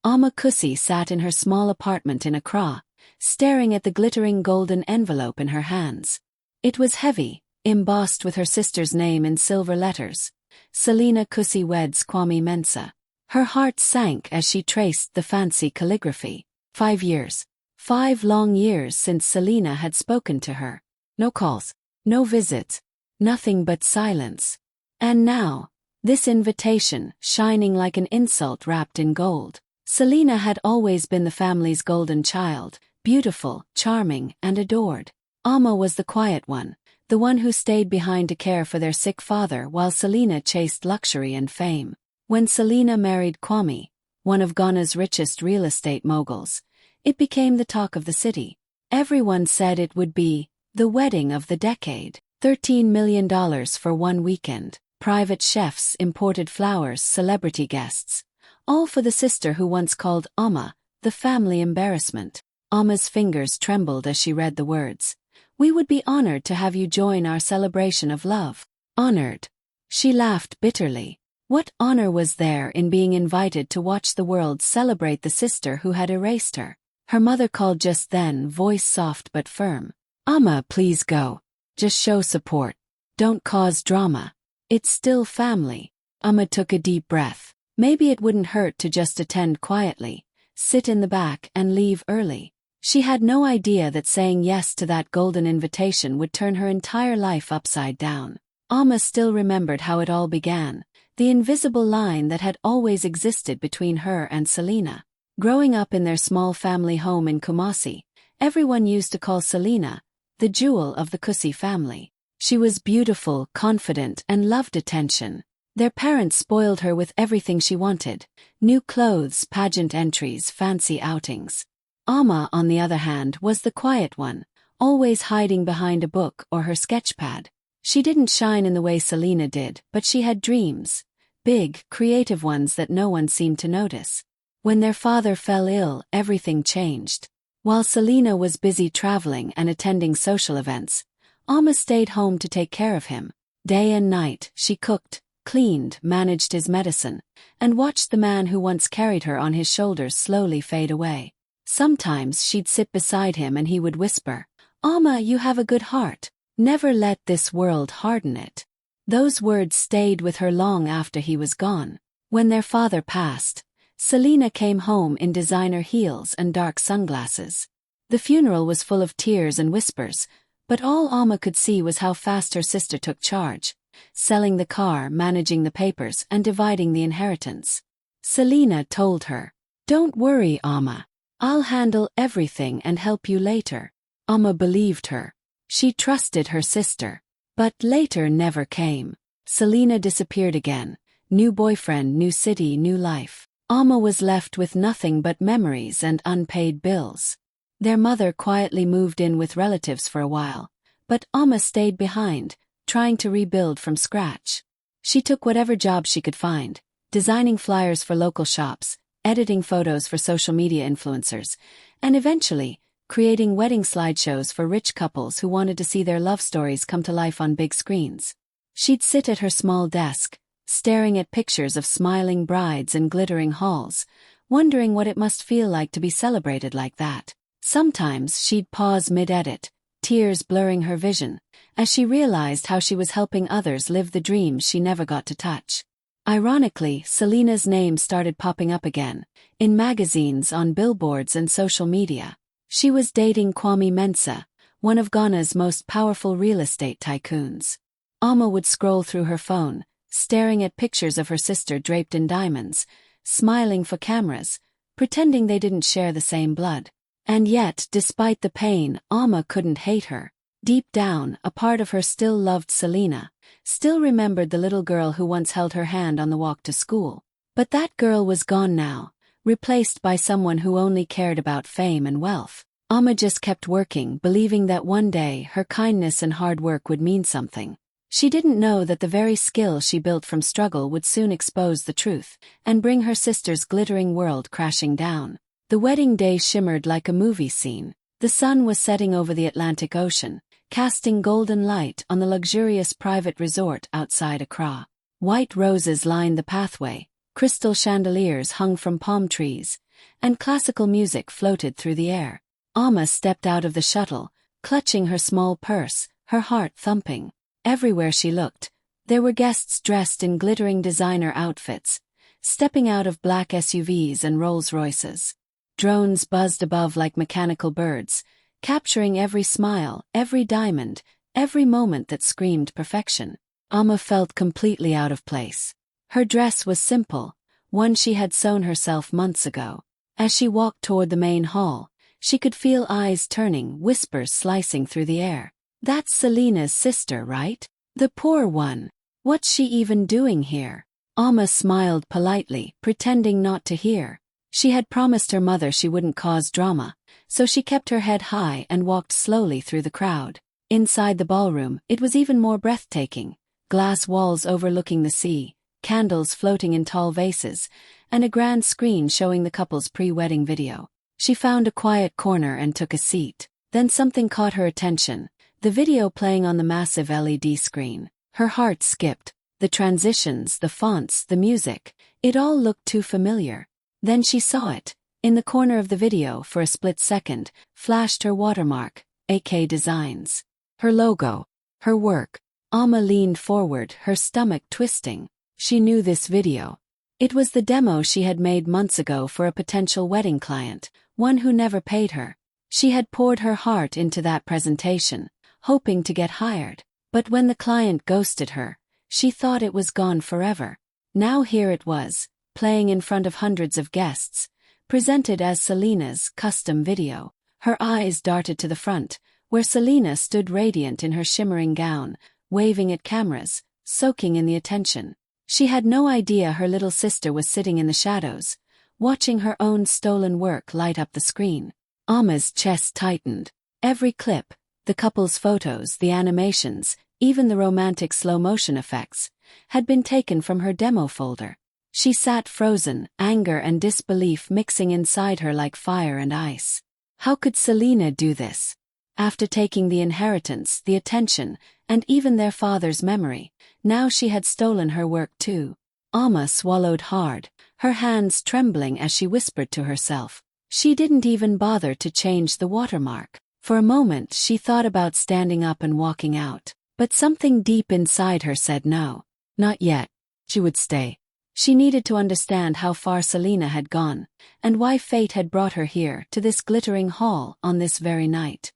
Amma Kusi sat in her small apartment in Accra, staring at the glittering golden envelope in her hands. It was heavy, embossed with her sister's name in silver letters. Selina Kusi weds Kwame Mensah. Her heart sank as she traced the fancy calligraphy. 5 years. 5 long years since Selina had spoken to her. No calls, no visits, nothing but silence. And now, this invitation, shining like an insult wrapped in gold. Selina had always been the family's golden child, beautiful, charming, and adored. Amma was the quiet one, the one who stayed behind to care for their sick father while Selina chased luxury and fame. When Selina married Kwame, one of Ghana's richest real estate moguls, it became the talk of the city. Everyone said it would be the wedding of the decade. $13 million for one weekend, private chefs, imported flowers, celebrity guests. All for the sister who once called Amma the family embarrassment. Amma's fingers trembled as she read the words. "We would be honored to have you join our celebration of love." Honored. She laughed bitterly. What honor was there in being invited to watch the world celebrate the sister who had erased her? Her mother called just then, voice soft but firm. "Amma, please go. Just show support. Don't cause drama. It's still family." Amma took a deep breath. Maybe it wouldn't hurt to just attend quietly, sit in the back and leave early. She had no idea that saying yes to that golden invitation would turn her entire life upside down. Amma still remembered how it all began, the invisible line that had always existed between her and Selina. Growing up in their small family home in Kumasi, everyone used to call Selina the jewel of the Kusi family. She was beautiful, confident, and loved attention. Their parents spoiled her with everything she wanted: new clothes, pageant entries, fancy outings. Amma, on the other hand, was the quiet one, always hiding behind a book or her sketchpad. She didn't shine in the way Selina did, but she had dreams. Big, creative ones that no one seemed to notice. When their father fell ill, everything changed. While Selina was busy traveling and attending social events, Amma stayed home to take care of him. Day and night, she cooked, cleaned, managed his medicine, and watched the man who once carried her on his shoulders slowly fade away. Sometimes she'd sit beside him and he would whisper, "Amma, you have a good heart. Never let this world harden it." Those words stayed with her long after he was gone. When their father passed, Selina came home in designer heels and dark sunglasses. The funeral was full of tears and whispers, but all Amma could see was how fast her sister took charge, selling the car, managing the papers, and dividing the inheritance. Selina told her, "Don't worry, Amma. I'll handle everything and help you later." Amma believed her. She trusted her sister. But later never came. Selina disappeared again. New boyfriend, new city, new life. Amma was left with nothing but memories and unpaid bills. Their mother quietly moved in with relatives for a while, but Amma stayed behind, trying to rebuild from scratch. She took whatever job she could find, designing flyers for local shops, editing photos for social media influencers, and eventually, creating wedding slideshows for rich couples who wanted to see their love stories come to life on big screens. She'd sit at her small desk, staring at pictures of smiling brides and glittering halls, wondering what it must feel like to be celebrated like that. Sometimes she'd pause mid-edit, tears blurring her vision, as she realized how she was helping others live the dreams she never got to touch. Ironically, Selina's name started popping up again, in magazines, on billboards and social media. She was dating Kwame Mensah, one of Ghana's most powerful real estate tycoons. Amma would scroll through her phone, staring at pictures of her sister draped in diamonds, smiling for cameras, pretending they didn't share the same blood. And yet, despite the pain, Amma couldn't hate her. Deep down, a part of her still loved Selina, still remembered the little girl who once held her hand on the walk to school. But that girl was gone now, replaced by someone who only cared about fame and wealth. Amma just kept working, believing that one day her kindness and hard work would mean something. She didn't know that the very skill she built from struggle would soon expose the truth and bring her sister's glittering world crashing down. The wedding day shimmered like a movie scene. The sun was setting over the Atlantic Ocean, casting golden light on the luxurious private resort outside Accra. White roses lined the pathway, crystal chandeliers hung from palm trees, and classical music floated through the air. Amma stepped out of the shuttle, clutching her small purse, her heart thumping. Everywhere she looked, there were guests dressed in glittering designer outfits, stepping out of black SUVs and Rolls-Royces. Drones buzzed above like mechanical birds, capturing every smile, every diamond, every moment that screamed perfection. Amma felt completely out of place. Her dress was simple, one she had sewn herself months ago. As she walked toward the main hall, she could feel eyes turning, whispers slicing through the air. "That's Selena's sister, right? The poor one. What's she even doing here?" Amma smiled politely, pretending not to hear. She had promised her mother she wouldn't cause drama, so she kept her head high and walked slowly through the crowd. Inside the ballroom, it was even more breathtaking. Glass walls overlooking the sea, candles floating in tall vases, and a grand screen showing the couple's pre-wedding video. She found a quiet corner and took a seat. Then something caught her attention, the video playing on the massive LED screen. Her heart skipped. The transitions, the fonts, the music, it all looked too familiar. Then she saw it. In the corner of the video, for a split second, flashed her watermark, AK Designs. Her logo. Her work. Amma leaned forward, her stomach twisting. She knew this video. It was the demo she had made months ago for a potential wedding client, one who never paid her. She had poured her heart into that presentation, hoping to get hired. But when the client ghosted her, she thought it was gone forever. Now here it was, playing in front of hundreds of guests, presented as Selena's custom video. Her eyes darted to the front, where Selena stood radiant in her shimmering gown, waving at cameras, soaking in the attention. She had no idea her little sister was sitting in the shadows, watching her own stolen work light up the screen. Amma's chest tightened. Every clip, the couple's photos, the animations, even the romantic slow-motion effects, had been taken from her demo folder. She sat frozen, anger and disbelief mixing inside her like fire and ice. How could Selena do this? After taking the inheritance, the attention, and even their father's memory, now she had stolen her work too. Amma swallowed hard, her hands trembling as she whispered to herself. She didn't even bother to change the watermark. For a moment she thought about standing up and walking out. But something deep inside her said no. Not yet. She would stay. She needed to understand how far Selena had gone, and why fate had brought her here to this glittering hall on this very night.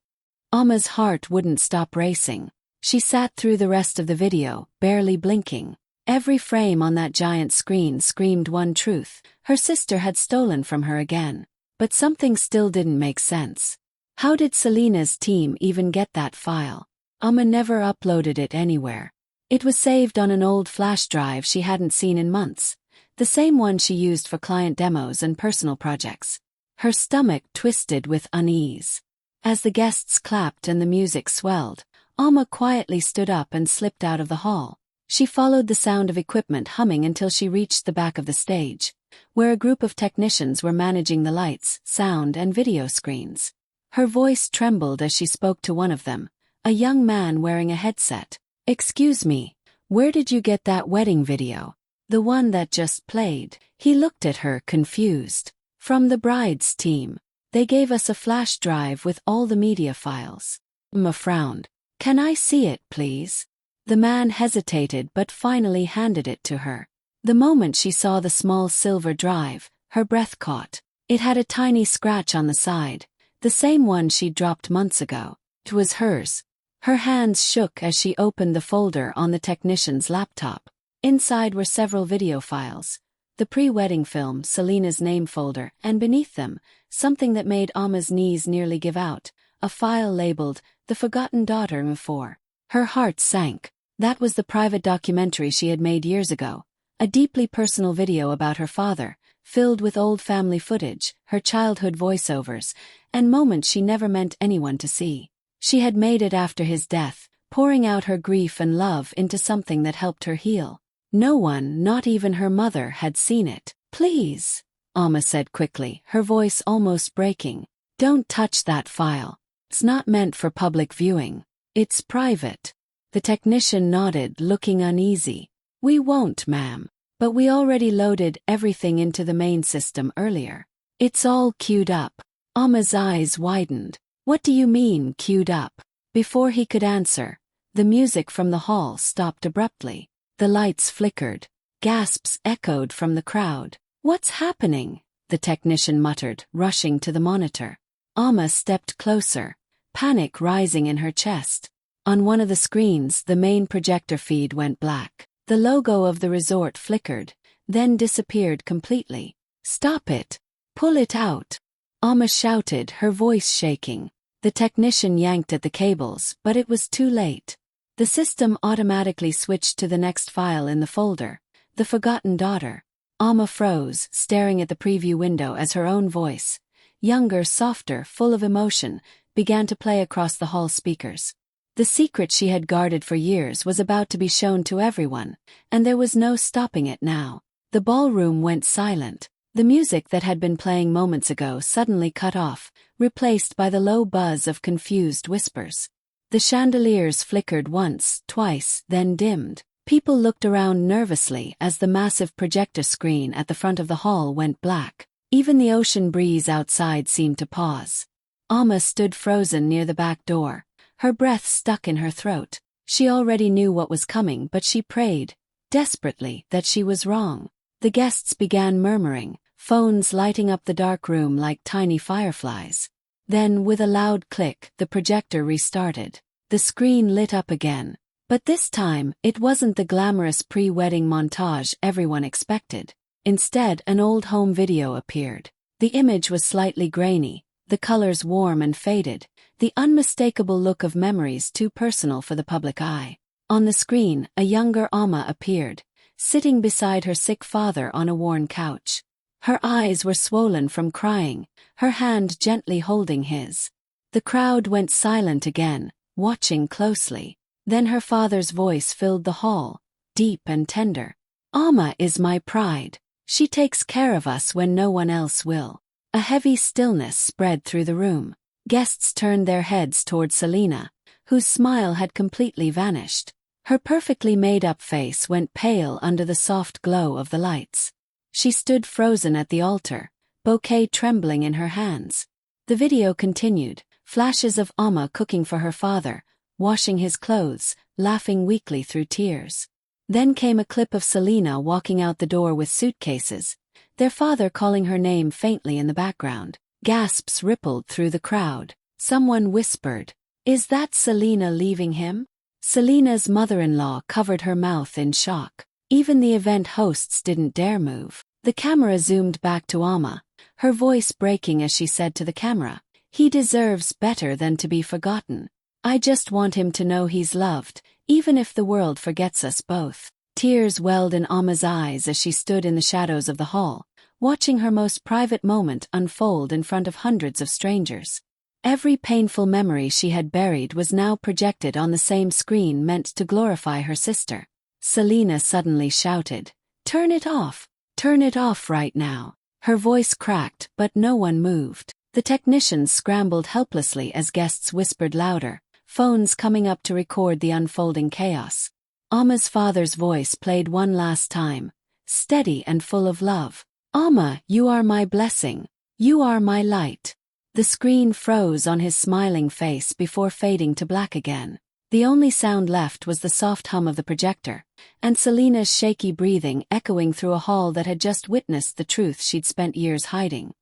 Amma's heart wouldn't stop racing. She sat through the rest of the video, barely blinking. Every frame on that giant screen screamed one truth: her sister had stolen from her again. But something still didn't make sense. How did Selena's team even get that file? Amma never uploaded it anywhere. It was saved on an old flash drive she hadn't seen in months, the same one she used for client demos and personal projects. Her stomach twisted with unease. As the guests clapped and the music swelled, Amma quietly stood up and slipped out of the hall. She followed the sound of equipment humming until she reached the back of the stage, where a group of technicians were managing the lights, sound, and video screens. Her voice trembled as she spoke to one of them, a young man wearing a headset. "Excuse me, where did you get that wedding video? The one that just played?" He looked at her, confused. "From the bride's team. They gave us a flash drive with all the media files." Amma frowned. "Can I see it, please?" The man hesitated but finally handed it to her. The moment she saw the small silver drive, her breath caught. It had a tiny scratch on the side, the same one she'd dropped months ago. It was hers. Her hands shook as she opened the folder on the technician's laptop. Inside were several video files, the pre-wedding film, Selena's name folder, and beneath them, something that made Amma's knees nearly give out, a file labeled, "The Forgotten Daughter of 4." Her heart sank. That was the private documentary she had made years ago, a deeply personal video about her father, filled with old family footage, her childhood voiceovers, and moments she never meant anyone to see. She had made it after his death, pouring out her grief and love into something that helped her heal. No one, not even her mother, had seen it. "Please," Amma said quickly, her voice almost breaking. "Don't touch that file. It's not meant for public viewing. It's private." The technician nodded, looking uneasy. "We won't, ma'am. But we already loaded everything into the main system earlier." It's all queued up. Amma's eyes widened. What do you mean, queued up? Before he could answer, the music from the hall stopped abruptly. The lights flickered. Gasps echoed from the crowd. What's happening? The technician muttered, rushing to the monitor. Amma stepped closer, panic rising in her chest. On one of the screens, the main projector feed went black. The logo of the resort flickered, then disappeared completely. Stop it! Pull it out! Amma shouted, her voice shaking. The technician yanked at the cables, but it was too late. The system automatically switched to the next file in the folder, The Forgotten Daughter. Amma froze, staring at the preview window as her own voice, younger, softer, full of emotion, began to play across the hall speakers. The secret she had guarded for years was about to be shown to everyone, and there was no stopping it now. The ballroom went silent. The music that had been playing moments ago suddenly cut off, replaced by the low buzz of confused whispers. The chandeliers flickered once, twice, then dimmed. People looked around nervously as the massive projector screen at the front of the hall went black. Even the ocean breeze outside seemed to pause. Amma stood frozen near the back door, her breath stuck in her throat. She already knew what was coming, but she prayed, desperately, that she was wrong. The guests began murmuring, phones lighting up the dark room like tiny fireflies. Then, with a loud click, the projector restarted. The screen lit up again. But this time, it wasn't the glamorous pre-wedding montage everyone expected. Instead, an old home video appeared. The image was slightly grainy, the colors warm and faded, the unmistakable look of memories too personal for the public eye. On the screen, a younger Amma appeared, sitting beside her sick father on a worn couch. Her eyes were swollen from crying, her hand gently holding his. The crowd went silent again, watching closely. Then her father's voice filled the hall, deep and tender. Amma is my pride. She takes care of us when no one else will. A heavy stillness spread through the room. Guests turned their heads toward Selina, whose smile had completely vanished. Her perfectly made-up face went pale under the soft glow of the lights. She stood frozen at the altar, bouquet trembling in her hands. The video continued, flashes of Amma cooking for her father, washing his clothes, laughing weakly through tears. Then came a clip of Selina walking out the door with suitcases, their father calling her name faintly in the background. Gasps rippled through the crowd. Someone whispered, "Is that Selina leaving him?" Selina's mother-in-law covered her mouth in shock. Even the event hosts didn't dare move. The camera zoomed back to Amma, her voice breaking as she said to the camera, "He deserves better than to be forgotten. I just want him to know he's loved, even if the world forgets us both." Tears welled in Amma's eyes as she stood in the shadows of the hall, watching her most private moment unfold in front of hundreds of strangers. Every painful memory she had buried was now projected on the same screen meant to glorify her sister. Selina suddenly shouted, "Turn it off! Turn it off right now!" Her voice cracked, but no one moved. The technicians scrambled helplessly as guests whispered louder, phones coming up to record the unfolding chaos. Amma's father's voice played one last time, steady and full of love. "Amma, you are my blessing. You are my light." The screen froze on his smiling face before fading to black again. The only sound left was the soft hum of the projector, and Selina's shaky breathing echoing through a hall that had just witnessed the truth she'd spent years hiding.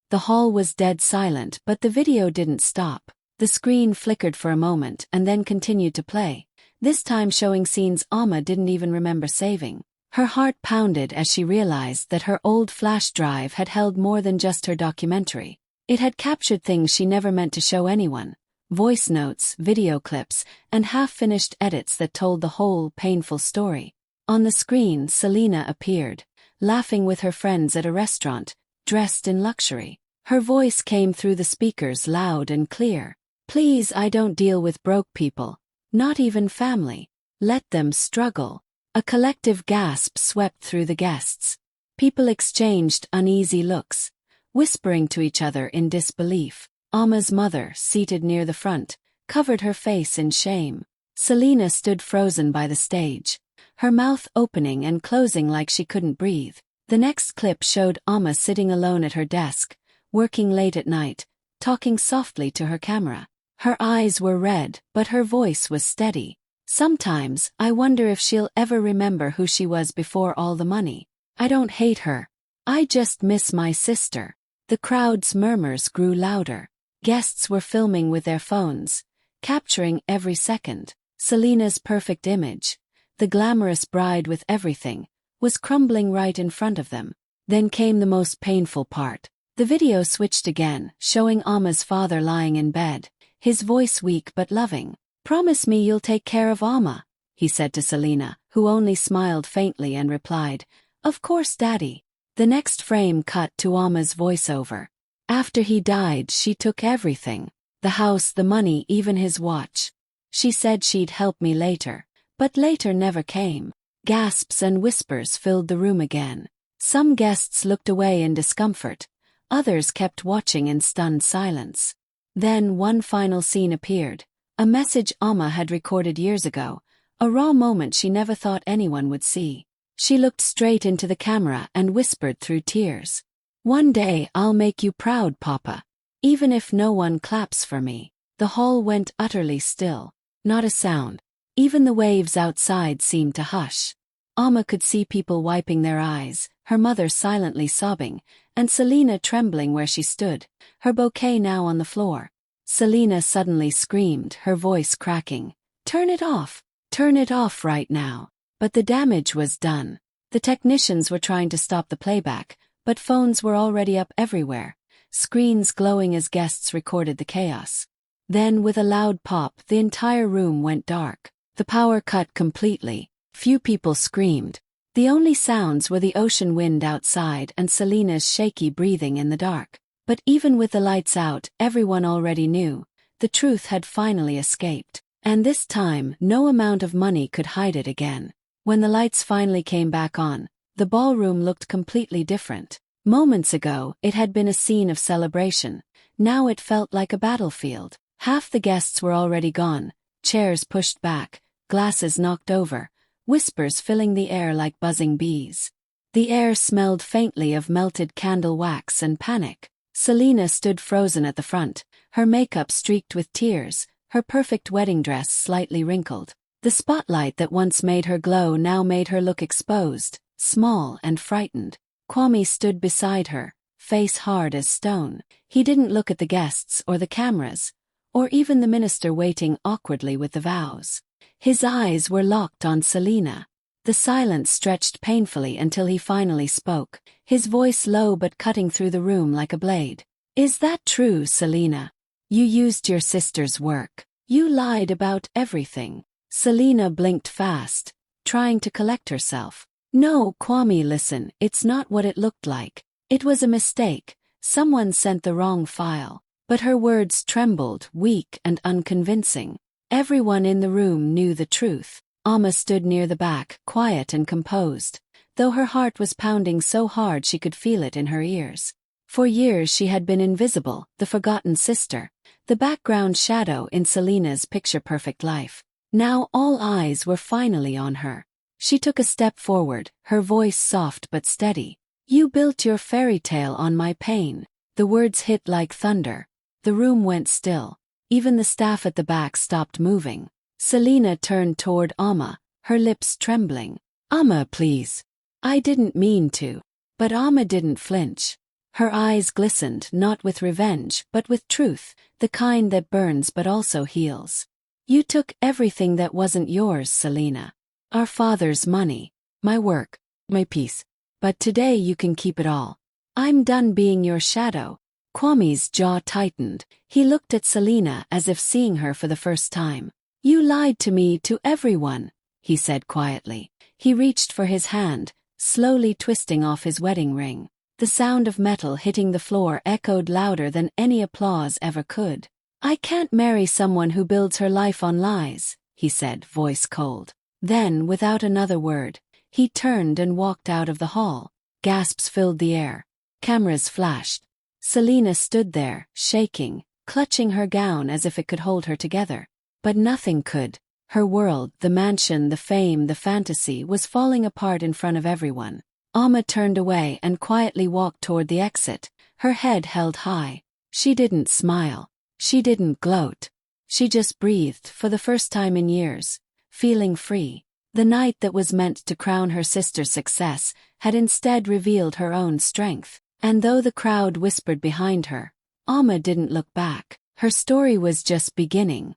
The hall was dead silent, but the video didn't stop. The screen flickered for a moment and then continued to play, this time showing scenes Amma didn't even remember saving. Her heart pounded as she realized that her old flash drive had held more than just her documentary. It had captured things she never meant to show anyone. Voice notes, video clips, and half-finished edits that told the whole painful story. On the screen, Selina appeared, laughing with her friends at a restaurant, dressed in luxury. Her voice came through the speakers loud and clear. "Please, I don't deal with broke people. Not even family. Let them struggle." A collective gasp swept through the guests. People exchanged uneasy looks, whispering to each other in disbelief. Amma's mother, seated near the front, covered her face in shame. Selina stood frozen by the stage, her mouth opening and closing like she couldn't breathe. The next clip showed Amma sitting alone at her desk, working late at night, talking softly to her camera. Her eyes were red, but her voice was steady. Sometimes, I wonder if she'll ever remember who she was before all the money. I don't hate her. I just miss my sister. The crowd's murmurs grew louder. Guests were filming with their phones, capturing every second. Selena's perfect image, the glamorous bride with everything, was crumbling right in front of them. Then came the most painful part. The video switched again, showing Amma's father lying in bed, his voice weak but loving. "Promise me you'll take care of Amma," he said to Selena, who only smiled faintly and replied, "Of course, Daddy." The next frame cut to Amma's voiceover. After he died, she took everything. The house, the money, even his watch. She said she'd help me later, but later never came. Gasps and whispers filled the room again. Some guests looked away in discomfort. Others kept watching in stunned silence. Then one final scene appeared. A message Amma had recorded years ago. A raw moment she never thought anyone would see. She looked straight into the camera and whispered through tears. "One day I'll make you proud, Papa. Even if no one claps for me." The hall went utterly still. Not a sound. Even the waves outside seemed to hush. Amma could see people wiping their eyes, her mother silently sobbing, and Selena trembling where she stood, her bouquet now on the floor. Selena suddenly screamed, her voice cracking, "Turn it off! Turn it off right now!" But the damage was done. The technicians were trying to stop the playback, but phones were already up everywhere, screens glowing as guests recorded the chaos. Then, with a loud pop, the entire room went dark. The power cut completely. Few people screamed. The only sounds were the ocean wind outside and Selena's shaky breathing in the dark. But even with the lights out, everyone already knew. The truth had finally escaped. And this time, no amount of money could hide it again. When the lights finally came back on, the ballroom looked completely different. Moments ago, it had been a scene of celebration. Now it felt like a battlefield. Half the guests were already gone, chairs pushed back, glasses knocked over, whispers filling the air like buzzing bees. The air smelled faintly of melted candle wax and panic. Selena stood frozen at the front, her makeup streaked with tears, her perfect wedding dress slightly wrinkled. The spotlight that once made her glow now made her look exposed, small and frightened. Kwame stood beside her, face hard as stone. He didn't look at the guests or the cameras, or even the minister waiting awkwardly with the vows. His eyes were locked on Selena. The silence stretched painfully until he finally spoke, his voice low but cutting through the room like a blade. "Is that true, Selena? You used your sister's work. You lied about everything." Selena blinked fast, trying to collect herself. "No, Kwame, listen, it's not what it looked like. It was a mistake. Someone sent the wrong file." But her words trembled, weak and unconvincing. Everyone in the room knew the truth. Amma stood near the back, quiet and composed, though her heart was pounding so hard she could feel it in her ears. For years she had been invisible, the forgotten sister, the background shadow in Selena's picture-perfect life. Now all eyes were finally on her. She took a step forward, her voice soft but steady. "You built your fairy tale on my pain." The words hit like thunder. The room went still. Even the staff at the back stopped moving. Selena turned toward Amma, her lips trembling. "Amma, please. I didn't mean to." But Amma didn't flinch. Her eyes glistened, not with revenge, but with truth, the kind that burns but also heals. "You took everything that wasn't yours, Selena. Our father's money, my work, my peace. But today you can keep it all. I'm done being your shadow." Kwame's jaw tightened. He looked at Selena as if seeing her for the first time. "You lied to me, to everyone," he said quietly. He reached for his hand, slowly twisting off his wedding ring. The sound of metal hitting the floor echoed louder than any applause ever could. "I can't marry someone who builds her life on lies," he said, voice cold. Then, without another word, he turned and walked out of the hall. Gasps filled the air. Cameras flashed. Selena stood there, shaking, clutching her gown as if it could hold her together. But nothing could. Her world, the mansion, the fame, the fantasy, was falling apart in front of everyone. Amma turned away and quietly walked toward the exit, her head held high. She didn't smile. She didn't gloat. She just breathed for the first time in years, feeling free. The night that was meant to crown her sister's success had instead revealed her own strength. And though the crowd whispered behind her, Alma didn't look back. Her story was just beginning.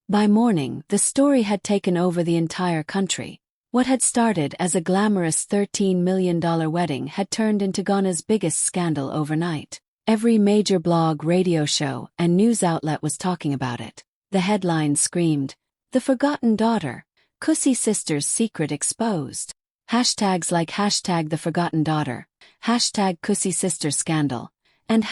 By morning, the story had taken over the entire country. What had started as a glamorous $13 million wedding had turned into Ghana's biggest scandal overnight. Every major blog, radio show, and news outlet was talking about it. The headlines screamed, "The Forgotten Daughter, Kusi Sisters' Secret Exposed." Hashtags like #The Forgotten Daughter, #Kusi Sisters Scandal, and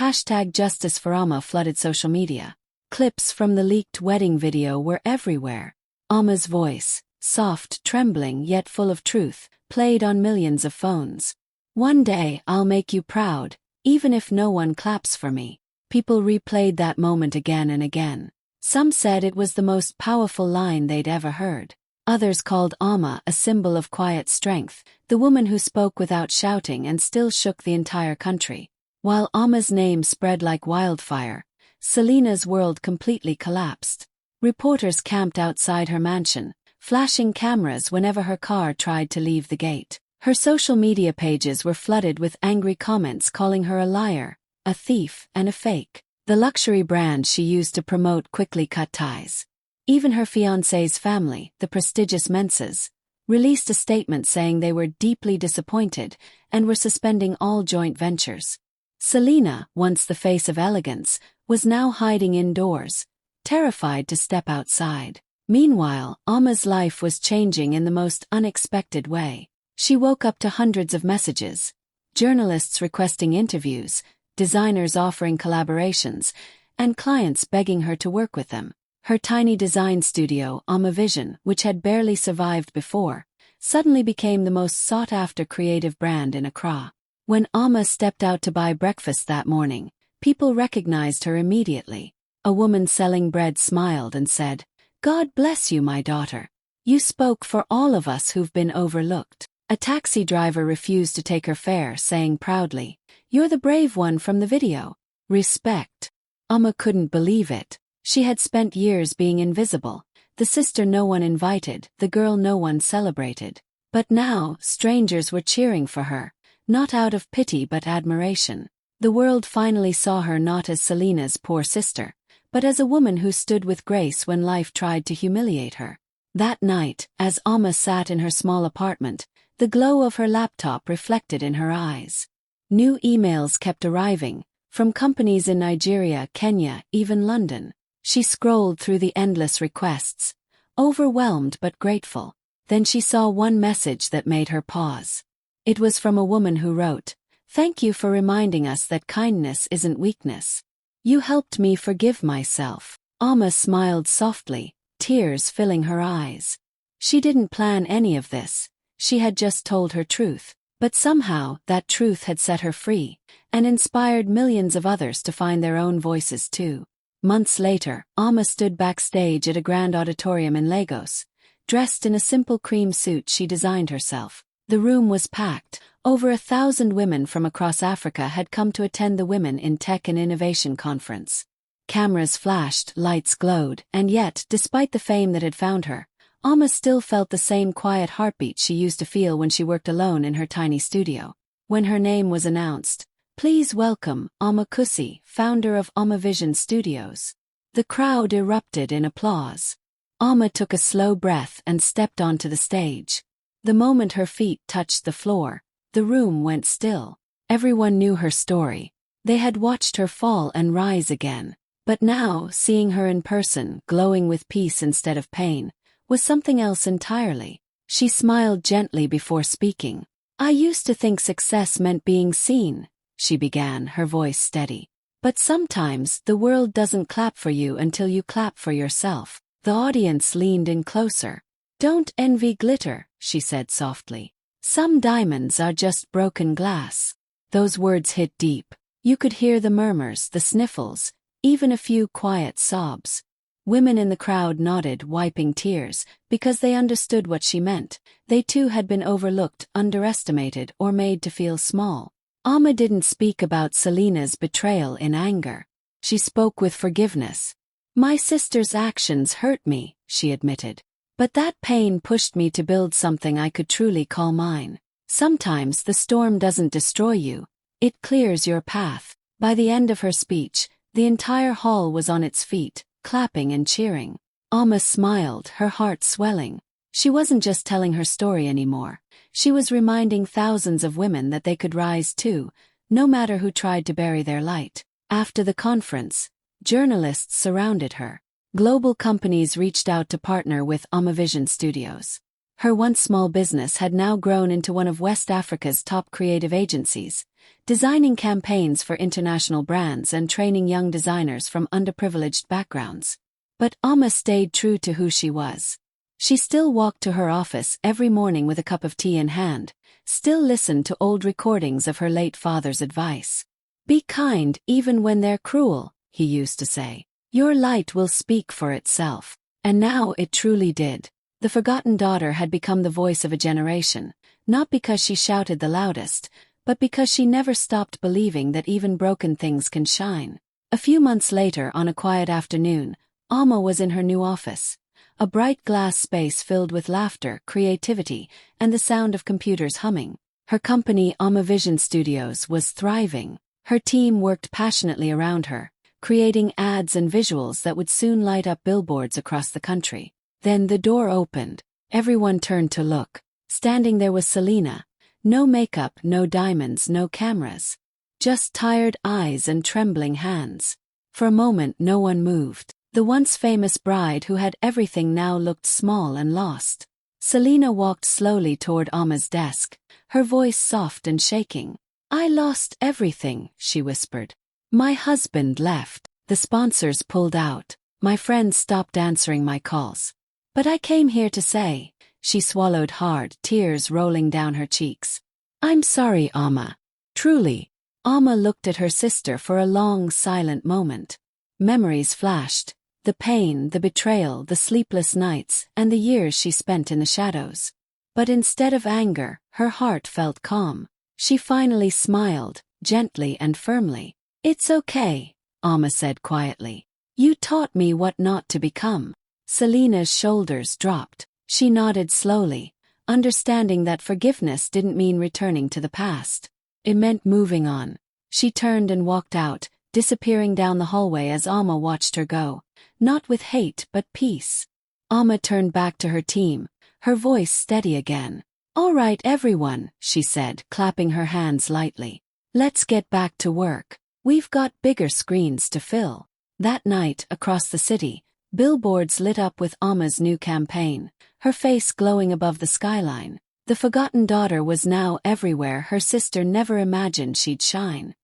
#Justice for Alma flooded social media. Clips from the leaked wedding video were everywhere. Alma's voice, soft, trembling yet full of truth, played on millions of phones. "One day I'll make you proud, even if no one claps for me." People replayed that moment again and again. Some said it was the most powerful line they'd ever heard. Others called Alma a symbol of quiet strength, the woman who spoke without shouting and still shook the entire country. While Alma's name spread like wildfire, Selena's world completely collapsed. Reporters camped outside her mansion, flashing cameras whenever her car tried to leave the gate. Her social media pages were flooded with angry comments calling her a liar, a thief, and a fake. The luxury brand she used to promote quickly cut ties. Even her fiancé's family, the prestigious Mensahs, released a statement saying they were deeply disappointed and were suspending all joint ventures. Selena, once the face of elegance, was now hiding indoors, terrified to step outside. Meanwhile, Alma's life was changing in the most unexpected way. She woke up to hundreds of messages, journalists requesting interviews, designers offering collaborations, and clients begging her to work with them. Her tiny design studio, Alma Vision, which had barely survived before, suddenly became the most sought-after creative brand in Accra. When Alma stepped out to buy breakfast that morning, people recognized her immediately. A woman selling bread smiled and said, "God bless you, my daughter. You spoke for all of us who've been overlooked." A taxi driver refused to take her fare, saying proudly, "You're the brave one from the video. Respect." Alma couldn't believe it. She had spent years being invisible, the sister no one invited, the girl no one celebrated. But now, strangers were cheering for her, not out of pity but admiration. The world finally saw her not as Selena's poor sister, but as a woman who stood with grace when life tried to humiliate her. That night, as Alma sat in her small apartment, the glow of her laptop reflected in her eyes. New emails kept arriving, from companies in Nigeria, Kenya, even London. She scrolled through the endless requests, overwhelmed but grateful. Then she saw one message that made her pause. It was from a woman who wrote, "Thank you for reminding us that kindness isn't weakness. You helped me forgive myself." Alma smiled softly, tears filling her eyes. She didn't plan any of this. She had just told her truth. But somehow, that truth had set her free, and inspired millions of others to find their own voices too. Months later, Alma stood backstage at a grand auditorium in Lagos, dressed in a simple cream suit she designed herself. The room was packed. Over 1,000 women from across Africa had come to attend the Women in Tech and Innovation conference. Cameras flashed, lights glowed, and yet, despite the fame that had found her, Alma still felt the same quiet heartbeat she used to feel when she worked alone in her tiny studio. When her name was announced, "Please welcome Alma Kusi, founder of Alma Vision Studios." The crowd erupted in applause. Alma took a slow breath and stepped onto the stage. The moment her feet touched the floor, the room went still. Everyone knew her story. They had watched her fall and rise again. But now, seeing her in person, glowing with peace instead of pain, was something else entirely. She smiled gently before speaking. "I used to think success meant being seen," she began, her voice steady. "But sometimes the world doesn't clap for you until you clap for yourself." The audience leaned in closer. "Don't envy glitter," she said softly. "Some diamonds are just broken glass." Those words hit deep. You could hear the murmurs, the sniffles, even a few quiet sobs. Women in the crowd nodded, wiping tears, because they understood what she meant. They too had been overlooked, underestimated, or made to feel small. Alma didn't speak about Selena's betrayal in anger. She spoke with forgiveness. My sister's actions hurt me, she admitted. But that pain pushed me to build something I could truly call mine. Sometimes the storm doesn't destroy you, it clears your path. By the end of her speech, the entire hall was on its feet, clapping and cheering. Alma smiled, her heart swelling. She wasn't just telling her story anymore. She was reminding thousands of women that they could rise too, no matter who tried to bury their light. After the conference, journalists surrounded her. Global companies reached out to partner with Vision Studios. Her once small business had now grown into one of West Africa's top creative agencies, designing campaigns for international brands and training young designers from underprivileged backgrounds. But Alma stayed true to who she was. She still walked to her office every morning with a cup of tea in hand, still listened to old recordings of her late father's advice. Be kind even when they're cruel, he used to say. Your light will speak for itself. And now it truly did. The forgotten daughter had become the voice of a generation, not because she shouted the loudest, but because she never stopped believing that even broken things can shine. A few months later, on a quiet afternoon, Alma was in her new office. A bright glass space filled with laughter, creativity, and the sound of computers humming. Her company, Vision Studios, was thriving. Her team worked passionately around her, creating ads and visuals that would soon light up billboards across the country. Then the door opened. Everyone turned to look. Standing there was Selena. No makeup, no diamonds, no cameras. Just tired eyes and trembling hands. For a moment no one moved. The once famous bride who had everything now looked small and lost. Selena walked slowly toward Alma's desk, her voice soft and shaking. I lost everything, she whispered. My husband left. The sponsors pulled out. My friends stopped answering my calls. But I came here to say, she swallowed hard, tears rolling down her cheeks. I'm sorry, Alma. Truly. Alma looked at her sister for a long, silent moment. Memories flashed. The pain, the betrayal, the sleepless nights, and the years she spent in the shadows. But instead of anger, her heart felt calm. She finally smiled, gently and firmly. It's okay, Alma said quietly. You taught me what not to become. Selena's shoulders dropped. She nodded slowly, understanding that forgiveness didn't mean returning to the past. It meant moving on. She turned and walked out, disappearing down the hallway as Alma watched her go. Not with hate but peace. Alma turned back to her team, her voice steady again. All right, everyone, she said, clapping her hands lightly. Let's get back to work. We've got bigger screens to fill. That night, across the city, billboards lit up with Alma's new campaign, her face glowing above the skyline. The forgotten daughter was now everywhere her sister never imagined she'd shine.